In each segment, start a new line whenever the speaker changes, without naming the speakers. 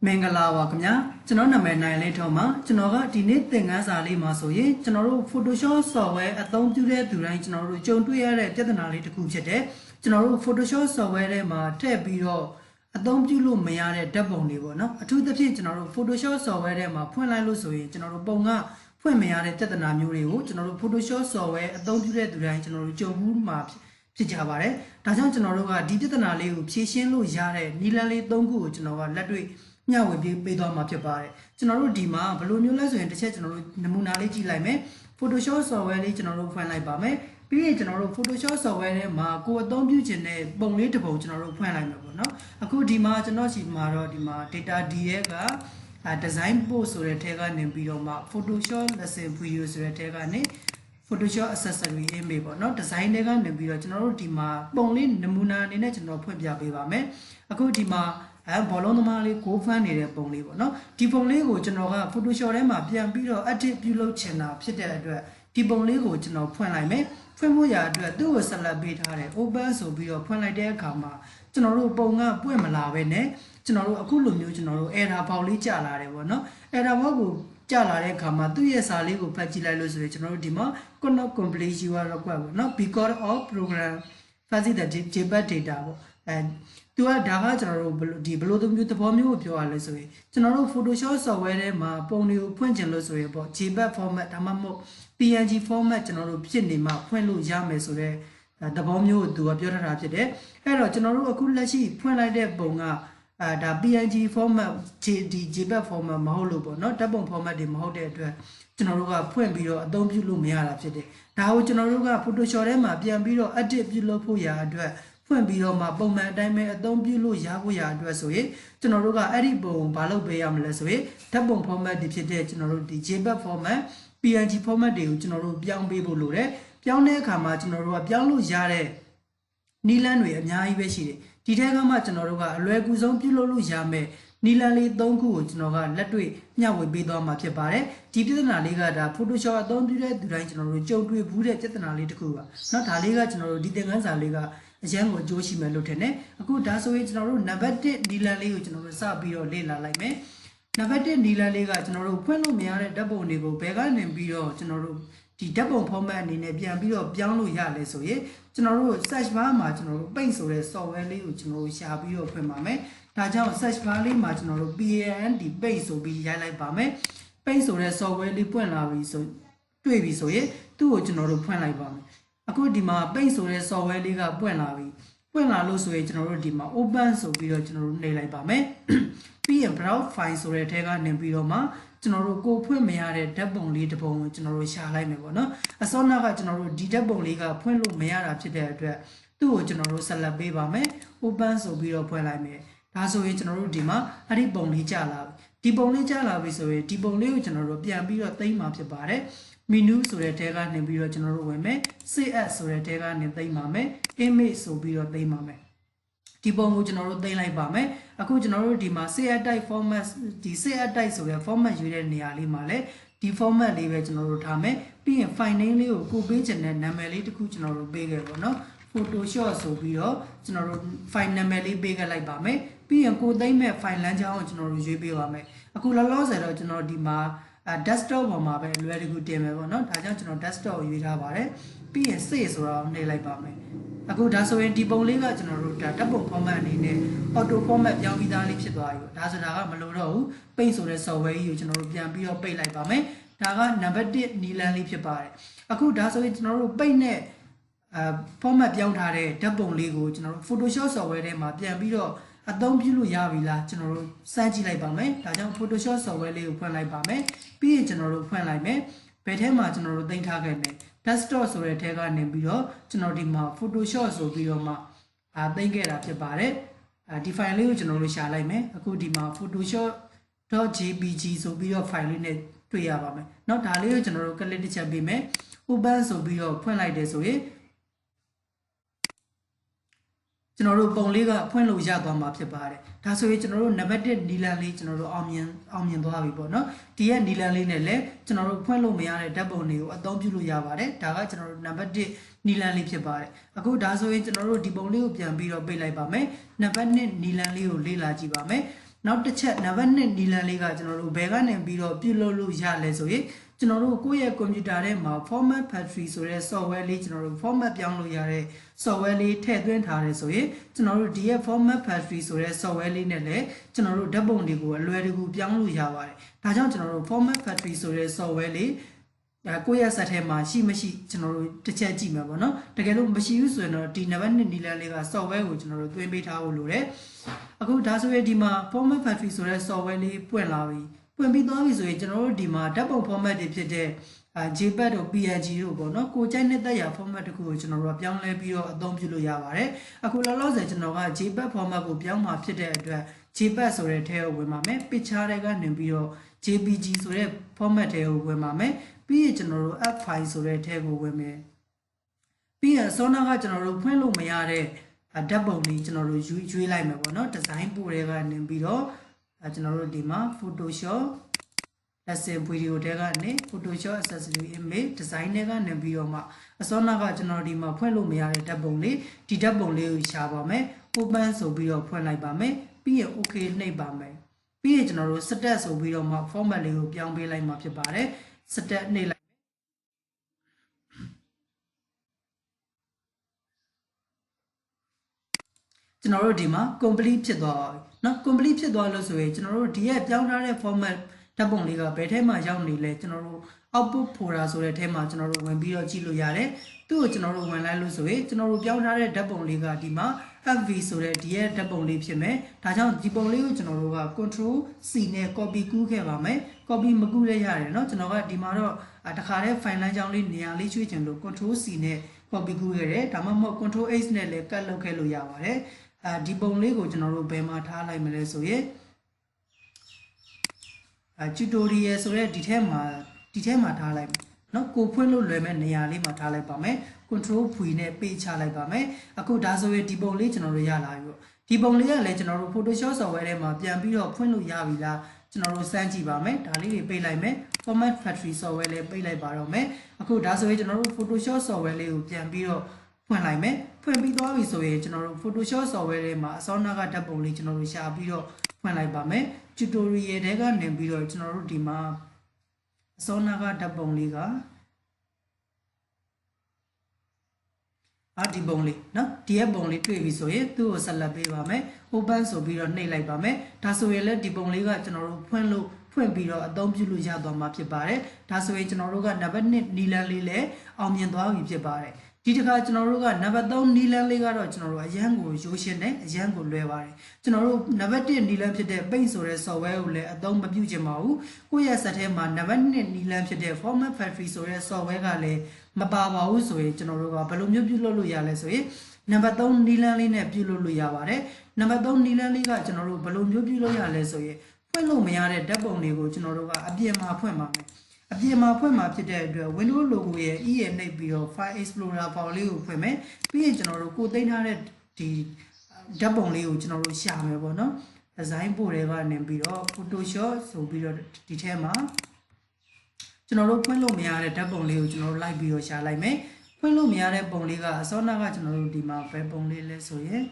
မင်္ဂလာပါခင်ဗျာကျွန်တော်နာမည်နိုင်လေးထောင်းပါကျွန်တော်ကဒီနေ့သင်ခန်းစာလေးမှာဆိုရင်ကျွန်တော်တို့ Photoshop software အသုံးပြုတဲ့သူတိုင်းကျွန်တော်တို့ကြုံတွေ့ရတဲ့ပြဿနာလေးတစ်ခုဖြစ်တယ်ကျွန်တော်တို့ Photoshop software ထဲမှာထည့်ပြီးတော့အသုံးပြုလို့မရတဲ့ဓာတ်ပုံတွေပေါ့နော်အထူးသဖြင့်ကျွန်တော်တို့ Photoshop software ထဲမှာဖွင့်လိုက်လို့ဆိုရင်ကျွန်တော်တို့ပုံကဖွင့်မရတဲ့ပြဿနာမျိုးတွေကိုကျွန်တော်တို့ Photoshop software အသုံးပြုတဲ့သူတိုင်းကျွန်တော်တို့ကြုံဘူးမှာဖြစ်ကြပါတယ်ဒါကြောင့်ကျွန်တော်တို့ကဒီပြဿနာလေးကိုဖြေရှင်းလို့ရတဲ့နည်းလမ်းလေး၃ခုကိုကျွန်တော်ကလက်တွေ့မျှဝေပေးသွားမှာဖြစ်ပါတယ်ကျွန်တော်တို့ဒီမှာဘယ်လိုမျိုးလဲဆိုရင်တစ်ချက်ကျွန်တော်တို့နမူနာလေးကြည့်လိုက်မယ် Photoshop software လေးကျွန်တော်တို့ဖွင့်လိုက်ပါမယ်ပြီးရင်ကျွန်တော်တို့ Photoshop software ထဲမှာကိုယ်အသုံးပြုခြင်းတဲ့ပုံလေးတစ်ပုံကျွန်တော်တို့ဖွင့်လိုက်မှာပေါ့နော်အခုဒီမှာကျွန်တော်စီမှာတော့ဒီမှာ data D ရဲ့ကdesign post ဆိုတဲ့ထဲကနေပြီးတော့မှ Photoshop lesson video ဆိုတဲ့ထဲကနေ Photoshop accessory image ပေါ့နော် design တွေကနေပြီးတော့ကျွန်တော်တို့ဒီမှာပုံလေးနမူနာအနေနဲ့ကျွန်တော်ဖွင့်ပြပေးပါမယ်အခုဒီမှာဘောလုံးသမားလေးကိုဖမ်းနေတဲ့ပုံလေးပေါ့နော်ဒီပုံလေးကိုကျွန်တော်က Photoshop ထဲမှာပြန်ပြီးတော့ edit ပြုလုပ်ချင်တာဖြစ်တဲ့အတွက်ဒီပုံလေးကိုကျွန်တော်ဖွင့်လိုက်မယ်ဖွင့်ဖို့ရအတွက်သူ့ကိုဆက်လက်ပေးထားတယ် open ဆိုပြီးတော့ဖွင့်လိုက်တဲ့အခါမှာကျွန်တော်တို့ပုံကပွင့်မလာပဲနဲ့ကျွန်တော်တို့အခုလိုမျိုးကျွန်တော်တို့ error box လေးကြာလာတယ်ပေါ့နော် error box ကိုကြာလာတဲ့အခါမှာသူ့ရဲ့စာလေးကိုဖတ်ကြည့်လိုက်လို့ဆိုရင်ကျွန်တော်တို့ဒီမှာ cannot complete your request ပေါ့နော် because of program fuzzy the jpeg data ပေါ့သူကဒါကကျွန်တော်တို့ဒီဘယ်လိုမျိုးသဘောမျိုးကိုပြောရလဲဆိုရင်ကျွန်တော်တို့ Photoshop software ထဲမှာပုံတွေကိုဖွင့်ချင်လို့ဆိုရင်ပေါ့ JPEG format ဒါမှမဟုတ် PNG format ကျွန်တော်တို့ဖြစ်နေမှဖွင့်လို့ရမယ်ဆိုတဲ့သဘောမျိုးကိုသူကပြောထားတာဖြစ်တယ်အဲ့တော့ကျွန်တော်တို့အခုလက်ရှိဖွင့်လိုက်တဲ့ပုံကဒါ PNG format JPEG format မဟုတ်လို့ပေါ့နော်ဓာတ်ပုံ format တွေမဟုတ်တဲ့အတွက်ကျွန်တော်တို့ကဖွင့်ပြီးတော့အသုံးပြုလို့မရတာဖြစ်တယ်ဒါကိုကျွန်တော်တို့က Photoshop ထဲမှာပြန်ပြီးတော့ edit ပြုလုပ်ဖို့ရာအတွက်ဖွင့်ပြီးတော့မှပုံမှန်အတိုင်းပဲအသုံးပြုလို့ရဖို့ရာအတွက်ဆိုရင်ကျွန်တော်တို့ကအဲ့ဒီပုံကိုဘာလုပ်ပေးရမလဲဆိုရင်ဓာတ်ပုံ format တွေဖြစ်တဲ့ကျွန်တော်တို့ဒီ JPEG format PNG format တွေကိုကျွန်တော်တို့ပြောင်းပေးဖို့လိုတယ်ပြောင်းတဲ့အခါမှာကျွန်တော်တို့ကပြောင်းလို့ရတဲ့နည်းလမ်းတွေအများကြီးပဲရှိတယ်ဒီထဲကမှကျွန်တော်တို့ကအလွယ်ကူဆုံးပြုလုပ်လို့ရမယ်နီလန်လေး၃ခုကိုကျွန်တော်ကလက်တွေ့မျှဝေပေးသွားမှာဖြစ်ပါတယ်ဒီပြဿနာလေးကဒါ Photoshop အသုံးပြုတဲ့သူတိုင်းကျွန်တော်တို့ကြုံတွေ့ဘူးတဲ့ပြဿနာလေးတစ်ခုပါเนาะဒါလေးကကျွန်တော်တို့ဒီသင်ခန်းစာလေးကအရန်ကိုအကျိုးရှိမယ်လို့ထင်တယ်အခုဒါဆိုရင်ကျွန်တော်တို့နံပါတ်1နီလန်လေးကိုကျွန်တော်တို့စပြီးတော့လေ့လာလိုက်မယ်နံပါတ်1နီလန်လေးကကျွန်တော်တို့ဖွင့်လို့မရတဲ့ဓာတ်ပုံတွေကိုဘယ်ကနေပြီးတော့ကျွန်တော်တို့ဒီဓာတ်ပုံ format အနေနဲ့ပြန်ပြီးတော့ပြောင်းလို့ရလဲဆိုရင်ကျွန်တော်တို့ search bar မှာကျွန်တော်တို့ paint ဆိုတဲ့ software လေးကိုကျွန်တော်တို့ရှာပြီးတော့ဖွင့်ပါမယ်ဒါကြောင့် search bar လေးမှာကျွန်တော်တို့ PAND paint ဆိုပြီးရိုက်လိုက်ပါမယ် paint ဆိုတဲ့ software လေးပွင့်လာပြီဆိုတွေ့ပြီဆိုရင်သူ့ကိုကျွန်တော်တို့ဖွင့်လိုက်ပါမယ်အခုဒီမှာ paint ဆိုတဲ့ software လေးကပွင့်လာပြီပွင့်လာလို့ဆိုရင်ကျွန်တော်တို့ဒီမှာ open ဆိုပြီးတော့ကျွန်တော်တို့နှိပ်လိုက်ပါမယ်ပြီးရင် browse file ဆိုတဲ့ထဲကနေပြီးတော့မှကျွန်တော်တို့ကိုဖွင့်မရတဲ့ဓာတ်ပုံလေးတစ်ပုံကိုကျွန်တော်တို့ရှာလိုက်မယ်ပေါ့နော်အစောနာကကျွန်တော်တို့ဒီဓာတ်ပုံလေးကဖွင့်လို့မရတာဖြစ်တဲ့အတွက်သူ့ကိုကျွန်တော်တို့ဆက်လက်ပေးပါမယ် open ဆိုပြီးတော့ဖွင့်လိုက်မယ်ဒါဆိုရင်ကျွန်တော်တို့ဒီမှာအဲ့ဒီပုံလေးကြာလာပြီဒီပုံလေးကြာလာပြီဆိုရင်ဒီပုံလေးကိုကျွန်တော်တို့ပြန်ပြီးတော့သိမ်းမှာဖြစ်ပါတယ် menu ဆိုတဲ့ထဲကနေပြီးတော့ကျွန်တော်တို့ဝင်မယ် save as ဆိုတဲ့ထဲကနေသိမ်းပါမယ် image ဆိုပြီးတော့သိမ်းပါမယ်ဒီပုံကိုကျွန်တော်တို့သိမ်းလိုက်ပါမယ်အခုကျွန်တော်တို့ဒီမှာ save as type format ဒီ save as type ဆိုတဲ့ format ရွေးတဲ့နေရာလေးမှာလည်းဒီ format လေးပဲကျွန်တော်တို့ထားမယ်ပြီးရင် file name လေးကိုပေးချင်တဲ့နာမည်လေးတစ်ခုကျွန်တော်တို့ပေးခဲ့ပါတော့ Photoshop ဆိုပြီးတော့ကျွန်တော်တို့ file နာမည်လေးပေးခဲ့လိုက်ပါမယ်ပြီးရင်ကိုသိမ်းမဲ့ file လမ်းကြောင်းကိုကျွန်တော်တို့ရွေးပေးပါမယ်အခုလောလောဆယ်တော့ကျွန်တော်ဒီမှာ desktop ပေါ်မှာပဲလွယ်တကူတင်မယ်ပေါ့နော်ဒါကြောင့်ကျွန်တော် desktop ကိုရွေးထားပါတယ်ပြီးရင် save ဆိုတာကိုနှိပ်လိုက်ပါမယ်အခုဒါဆိုရင်ဒီပုံလေးကကျွန်တော်တို့ဓာတ်ပုံ format အနေနဲ့ auto format ပြောင်းပြီးသားလေးဖြစ်သွားပြီဒါဆိုတာကမလိုတော့ဘူး paint ဆိုတဲ့ software ကြီးကိုကျွန်တော်တို့ပြန်ပြီးတော့ပိတ်လိုက်ပါမယ်ဒါကနံပါတ်1နီလန်လေးဖြစ်ပါတယ်အခုဒါဆိုရင်ကျွန်တော်တို့ပိတ်နဲ့format ပြောင်းထားတဲ့ဓာတ်ပုံလေးကိုကျွန်တော်တို့ Photoshop software ထဲမှာပြန်ပြီးတော့အသုံးပြုလို့ရပြီလားကျွန်တော်တို့စမ်းကြည့်လိုက်ပါမယ်ဒါကြောင့် Photoshop software လေးကိုဖွင့်လိုက်ပါမယ်ပြီးရင်ကျွန်တော်တို့ဖွင့်လိုက်မယ်ဘယ်ထဲမှာကျွန်တော်တို့တင်ထားခဲ့လဲ desktop ဆိုတဲ့ထဲကနေပြီးတော့ကျွန်တော်ဒီမှာ Photoshop ဆိုပြီးတော့မှတင်ခဲ့တာဖြစ်ပါတယ်ဒီ file လေးကိုကျွန်တော်တို့ရှာလိုက်မယ်အခုဒီမှာ photoshop.jpg ဆိုပြီးတော့ file လေးနဲ့တွေ့ရပါမယ်เนาะဒါလေးကိုကျွန်တော်တို့ click တစ်ချက်ပေးမယ် open ဆိုပြီးတော့ဖွင့်လိုက်တယ်ဆိုရင်ကျွန်တော်တို့ပုံလေးကဖွင့်လို့ရသွားမှာဖြစ်ပါတယ်ဒါဆိုရင်ကျွန်တော်တို့နံပါတ်1နီလန်လေးကျွန်တော်တို့အောင်မြင်သွားပြီပေါ့နော်ဒီရဲ့နီလန်လေးနဲ့လည်းကျွန်တော်တို့ဖွင့်လို့မရတဲ့ဓာတ်ပုံတွေကိုအသုံးပြုလို့ရပါတယ်ဒါကကျွန်တော်တို့နံပါတ်1နီလန်လေးဖြစ်ပါတယ်အခုဒါဆိုရင်ကျွန်တော်တို့ဒီပုံလေးကိုပြန်ပြီးတော့ပိတ်လိုက်ပါမယ်နံပါတ်2နီလန်လေးကိုလေ့လာကြည့်ပါမယ် နောက်တစ်ချက်နံပါတ်1နီလန်လေးကကျွန်တော်တို့ဘယ်ကနေပြီးတော့ပြုလုပ်လို့ရလဲဆိုရင်ကျွန်တော်တို့ကိုယ့်ရဲ့ကွန်ပျူတာထဲမှာ format factory ဆိုတဲ့ software လေးကျွန်တော်တို့ format ပြောင်းလို့ရတဲ့ software လေးထည့်သွင်းထားတယ်ဆိုရင်ကျွန်တော်တို့ဒီရဲ့ format factory ဆိုတဲ့ software လေးနဲ့လည်းကျွန်တော်တို့ဓာတ်ပုံတွေကိုအလွယ်တကူပြောင်းလို့ရပါတယ်ဒါကြောင့်ကျွန်တော်တို့ format factory ဆိုတဲ့ software လေးကိုယ့်ရဲ့ set ထဲမှာရှိမရှိကျွန်တော်တို့တစ်ချက်ကြည့်မှာပေါ့နော်တကယ်လို့မရှိဘူးဆိုရင်တော့ဒီနံပါတ်1နီလန်လေးက software ကိုကျွန်တော်တို့သွင်းပေးထားဖို့လိုတယ်အခုဒါဆိုရင်ဒီမှာ format factory ဆိုတဲ့ software လေးပွင့်လာပြီပွင့်ပြီးသွားပြီဆိုရင်ကျွန်တော်တို့ဒီမှာဓာတ်ပုံ format တွေဖြစ်တဲ့JPEG တို့ PNG တို့ပေါ့နော်ကိုကြိုက်တဲ့တက်ရ format တခုကိုကျွန်တော်တို့ပြောင်းလဲပြီးတော့အသုံးပြုလို့ရပါတယ်အခုလောလောဆယ်ကျွန်တော်က JPEG format ကိုပြောင်းမှာဖြစ်တဲ့အတွက် JPEG ဆိုတဲ့ထဲကိုဝင်ပါမယ် picture တွေကနေပြီးတော့ JPG ဆိုတဲ့ format ထဲကိုဝင်ပါမယ်ပြီးရင်ကျွန်တော်တို့ F file ဆိုတဲ့ထဲကိုဝင်မယ်ပြီးရင်ဆောနာကကျွန်တော်တို့ဖွင့်လို့မရတဲ့ဓာတ်ပုံလေးကျွန်တော်တို့ရွေးလိုက်မယ်ပေါ့နော် design ပို့တွေကနေပြီးတော့ကျွန်တော်တို့ဒီမှာ Photoshop lesson video တွေကနေ Photoshop accessory image design တွေကနေပြီးတော့မှအစောနာကကျွန်တော်ဒီမှာဖွင့်လို့မရတဲ့ဓာတ်ပုံလေးဒီဓာတ်ပုံလေးကိုရှာပါမယ် open ဆိုပြီးတော့ဖွင့်လိုက်ပါမယ်ပြီးရင် okay နှိပ်ပါမယ်ပြီးရင်ကျွန်တော်တို့ set ဆိုပြီးတော့မှ format လေးကိုပြောင်းပေးလိုက်မှာဖြစ်ပါတယ် set နှိပ်လိုက်ကျွန်တော်တို့ဒီမှာ complete ဖြစ်သွားပါပြီเนาะ complete ဖြစ်သွားလို့ဆိုရင်ကျွန်တော်တို့ဒီရဲ့ပြောင်းထားတဲ့ format ဓာတ်ပုံလေးကဘယ်ထဲမှာရောက်နေလဲကျွန်တော်တို့ output folder ဆိုတဲ့ထဲမှာကျွန်တော်တို့ဝင်ပြီးတော့ကြည့်လို့ရတယ်သူ့ကိုကျွန်တော်တို့ဝင်လိုက်လို့ဆိုရင်ကျွန်တော်တို့ပြောင်းထားတဲ့ဓာတ်ပုံလေးကဒီမှာ FV ဆိုတဲ့ဒီရဲ့ဓာတ်ပုံလေးဖြစ်မယ်ဒါကြောင့်ဒီပုံလေးကိုကျွန်တော်တို့က control C နဲ့ copy ကူးခဲ့ပါမယ် copy မကူးလည်းရတယ်เนาะကျွန်တော်ကဒီမှာတော့တခါတည်း file လမ်းကြောင်းလေးနေရာလေးရွှေ့ချင်လို့ control C နဲ့ copy ကူးခဲ့တယ်ဒါမှမဟုတ် control H နဲ့လည်း cut လုပ်ခဲ့လို့ရပါတယ်ဒီပုံလေးကိုကျွန်တော်တို့ဘယ်မှာထားလိုက်မလဲဆိုရင်tutorial ဆိုတဲ့ဒီထဲမှာထားလိုက်เนาะကိုဖွင့်လို့လွယ်မဲ့နေရာလေးမှာထားလိုက်ပါမယ် control V နဲ့ပေးချလိုက်ပါမယ်အခုဒါဆိုရင်ဒီပုံလေးကျွန်တော်တို့ရလာပြီပေါ့ဒီပုံလေးကလည်းကျွန်တော်တို့ Photoshop software ထဲမှာပြန်ပြီးတော့ဖွင့်လို့ရပြီလားကျွန်တော်တို့စမ်းကြည့်ပါမယ်ဒါလေးတွေပိတ်လိုက်မယ် format factory software လေးပိတ်လိုက်ပါတော့မယ်အခုဒါဆိုရင်ကျွန်တော်တို့ Photoshop software လေးကိုပြန်ပြီးတော့ဖွင့်လိုက်မယ်ဖွင့်ပြီးသွားပြီဆိုရင်ကျွန်တော်တို့ Photoshop software ထဲမှာအစောနာကဓာတ်ပုံလေးကျွန်တော်တို့ရှာပြီးတော့ဖွင့်လိုက်ပါမယ် tutorial တွေကနေပြီးတော့ကျွန်တော်တို့ဒီမှာအစောနာကဓာတ်ပုံလေးကဒီပုံလေးเนาะဒီရဲ့ပုံလေးတွေ့ပြီဆိုရင်သူ့ကိုဆက်လက်ပေးပါမယ် open ဆိုပြီးတော့နှိပ်လိုက်ပါမယ်ဒါဆိုရင်လည်းဒီပုံလေးကကျွန်တော်တို့ဖွင့်ပြီးတော့အသုံးပြုလို့ရသွားမှာဖြစ်ပါတယ်ဒါဆိုရင်ကျွန်တော်တို့ကနံပါတ်1နီလန်လေးလည်းအောင်မြင်သွားပြီဖြစ်ပါတယ်ဒီတစ်ခါကျွန်တော်တို့ကနံပါတ်3နီလန်လေးကတော့ကျွန်တော်တို့အရန်ကိုရိုးရှင်းတယ်အရန်ကိုလွယ်ပါတယ်ကျွန်တော်တို့နံပါတ်1နီလန်ဖြစ်တဲ့ paint ဆိုတဲ့ software ကိုလည်းအသုံးမပြုချင်ပါဘူးကိုယ့်ရဲ့ set ထဲမှာနံပါတ်2နီလန်ဖြစ်တဲ့ format factory ဆိုတဲ့ software ကလည်းမပါပါဘူးဆိုရင်ကျွန်တော်တို့ကဘယ်လိုမျိုးပြုလုပ်လို့ရလဲဆိုရင်နံပါတ်3နီလန်လေးနဲ့ပြုလုပ်လို့ရပါတယ်နံပါတ်3နီလန်လေးကကျွန်တော်တို့ဘယ်လိုမျိုးပြုလုပ်ရလဲဆိုရင်ဖွင့်လို့မရတဲ့ဓာတ်ပုံတွေကိုကျွန်တော်တို့ကအပြင်မှာဖွင့်ပါမယ်အပြင်မှာဖွင့်မှာဖြစ်တဲ့အတွက် Windows logo ရဲ့ E ရဲ့နှိပ်ပြီးတော့ File Explorer file လေးကိုဖွင့်မယ်ပြီးရင်ကျွန်တော်တို့ကိုသိမ်းထားတဲ့ဒီဓာတ်ပုံလေးကိုကျွန်တော်တို့ရှာမယ်ပေါ့နော် design ပို့တွေကနေပြီးတော့ Photoshop ဆိုပြီးတော့ဒီထဲမှာကျွန်တော်တို့ဖွင့်လို့မရတဲ့ဓာတ်ပုံလေးကိုကျွန်တော်တို့လိုက်ပြီးတော့ရှာလိုက်မယ်ဖွင့်လို့မရတဲ့ပုံလေးကအစောနာကကျွန်တော်တို့ဒီမှာဘယ်ပုံလေးလဲဆိုရင်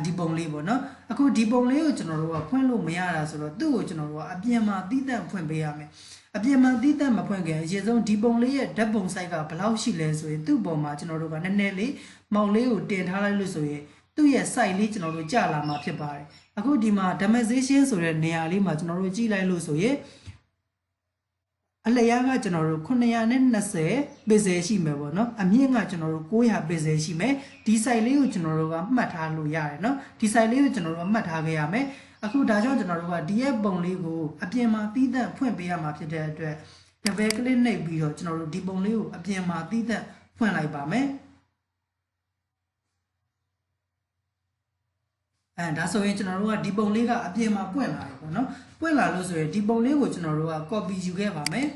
ဒီပုံလေးပေါ့နော်အခုဒီပုံလေးကိုကျွန်တော်တို့ကဖွင့်လို့မရတာဆိုတော့သူ့ကိုကျွန်တော်တို့ကအပြင်မှာတီးတန့်ဖွင့်ပေးရမယ်အပြင်မှာတီးတန့်မဖွင့်ခင်အရင်ဆုံးဒီပုံလေးရဲ့ဓာတ်ပုံ site ကဘယ်လောက်ရှိလဲဆိုရင်သူ့ပုံမှာကျွန်တော်တို့ကနည်းနည်းလေးမောင်လေးကိုတင်ထားလိုက်လို့ဆိုရင်သူ့ရဲ့ site လေးကျွန်တော်တို့ကြာလာမှာဖြစ်ပါတယ်အခုဒီမှာ demonstration ဆိုတဲ့နေရာလေးမှာကျွန်တော်တို့ကြည့်လိုက်လို့ဆိုရင်အလျားကကျွန်တော်တို့920 pixel ရှိမယ်ပေါ့နော်အမြင့်ကကျွန်တော်တို့900 pixel ရှိမယ်ဒီ site လေးကိုကျွန်တော်တို့ကမှတ်ထားလို့ရတယ်เนาะဒီ site လေးကိုကျွန်တော်တို့ကမှတ်ထားခဲ့ရမယ်အခုဒါကြောင့်ကျွန်တော်တို့ကဒီရဲ့ပုံလေးကိုအပြင်မှာတီးသန့်ဖွင့်ပေးရမှာဖြစ်တဲ့အတွက် double click နှိပ်ပြီးတော့ကျွန်တော်တို့ဒီပုံလေးကိုအပြင်မှာတီးသန့်ဖွင့်လိုက်ပါမယ်ဒါဆိုရင်ကျွန်တော်တို့ကဒီပုံလေးကအပြင်မှာပွင့်လာပြီပေါ့နော်ပွင့်လာလို့ဆိုရင်ဒီပုံလေးကိုကျွန်တော်တို့က copy ယူခဲ့ပါမယ်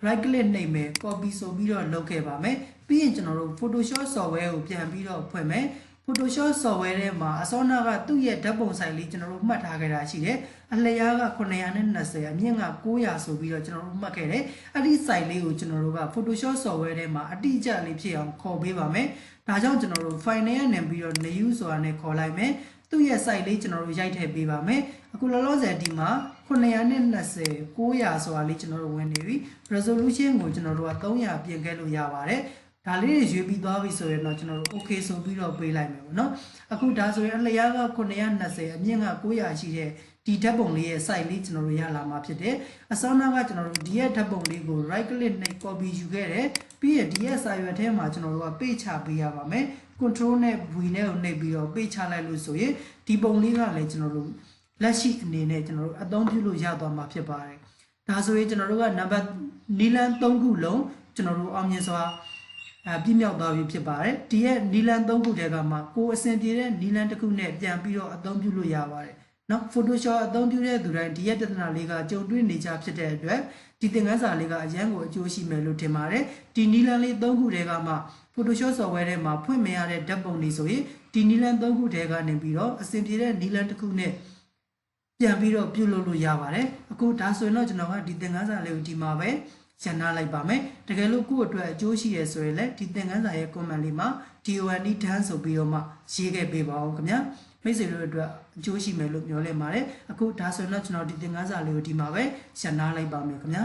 right click နှိပ်မယ် copy ဆိုပြီးတော့လုပ်ခဲ့ပါမယ်ပြီးရင်ကျွန်တော်တို့ Photoshop software ကိုပြန်ပြီးတော့ဖွင့်မယ် Photoshop software ထဲမှာအစောနာကသူ့ရဲ့ဓာတ်ပုံဆိုင်လေးကျွန်တော်တို့မှတ်ထားခဲ့တာရှိတယ်အလျားက920အမြင့်က900ဆိုပြီးတော့ကျွန်တော်တို့မှတ်ခဲ့တယ်အဲ့ဒီ site လေးကိုကျွန်တော်တို့က Photoshop software ထဲမှာအတိအကျလေးဖြစ်အောင်ခေါ်ပေးပါမယ်ဒါကြောင့်ကျွန်တော်တို့ file နဲ့နေပြီးတော့ new ဆိုတာနဲ့ခေါ်လိုက်မယ် သူ့ရဲ့ site လေးကျွန်တော်တို့ရိုက်ထည့်ပေးပါမယ်အခုလောလောဆယ်ဒီမှာ920 900ဆိုတာလေးကျွန်တော်တို့ဝင်နေပြီ resolution ကိုကျွန်တော်တို့က300ပြင်ခဲ့လို့ရပါတယ်ဒါလေးတွေရွေးပြီးသွားပြီဆိုရင်တော့ကျွန်တော်တို့ okay ဆိုပြီးတော့ပေးလိုက်မယ်ပေါ့နော်အခုဒါဆိုရင်အလျားက920အမြင့်က900ရှိတဲ့ဒီဓာတ်ပုံလေးရဲ့ site လေးကျွန်တော်တို့ရလာမှာဖြစ်တယ်အစောနာကကျွန်တော်တို့ဒီရဲ့ဓာတ်ပုံလေးကို right click နဲ့ copy ယူခဲ့တယ်ပြီးရင်ဒီရဲ့စာရွက်ထဲမှာကျွန်တော်တို့ကပေးချပေးရပါမယ် control နဲ့ v နဲ့ကိုနှိပ်ပြီးတော့ပေးချလိုက်လို့ဆိုရင်ဒီပုံလေးကလည်းကျွန်တော်တို့လက်ရှိအနေနဲ့ကျွန်တော်တို့အသုံးပြုလို့ရသွားမှာဖြစ်ပါတယ်ဒါဆိုရင်ကျွန်တော်တို့ကနံပါတ်နီလန်3ခုလုံးကျွန်တော်တို့အောင်မြင်စွာပြည့်မြောက်သွားပြီဖြစ်ပါတယ်ဒီရဲ့နီလန်3ခုတည်းကမှကိုအဆင်ပြေတဲ့နီလန်တစ်ခုနဲ့ပြန်ပြီးတော့အသုံးပြုလို့ရပါတယ်နော် Photoshop အသုံးပြုတဲ့သူတိုင်းဒီရဲ့ပြဿနာလေးကကြုံတွေ့နေကြဖြစ်တဲ့အတွက်ဒီသင်ခန်းစာလေးကအရန်ကိုအကျိုးရှိမယ်လို့ထင်ပါတယ်ဒီနီလန်လေး3ခုတည်းကမှ Photoshop software ထဲမှာဖွင့်မရတဲ့ဓာတ်ပုံတွေဆိုရင်ဒီနီလန်3ခုတည်းကနေပြီးတော့အဆင်ပြေတဲ့နီလန်တစ်ခုနဲ့ပြန်ပြီးတော့ပြုလုပ်လို့ရပါတယ်အခုဒါဆိုရင်တော့ကျွန်တော်ကဒီသင်ခန်းစာလေးကိုဒီမှာပဲရှင်းထားလိုက်ပါမယ်တကယ်လို့ကိုယ့်အတွက်အကျိုးရှိရဆိုရင်လည်းဒီသင်ခန်းစာရဲ့ comment လေးမှာ DONE done ဆိုပြီးတော့မှရေးခဲ့ပေးပါဦးခင်ဗျာမိတ်ဆွေတို့အတွက်အကျိုးရှိမယ်လို့ပြောလဲပါတယ်အခုဒါဆိုရင်တော့ကျွန်တော်ဒီသင်ခန်းစာလေးကိုဒီမှာပဲရှင်းထားလိုက်ပါမယ်ခင်ဗျာ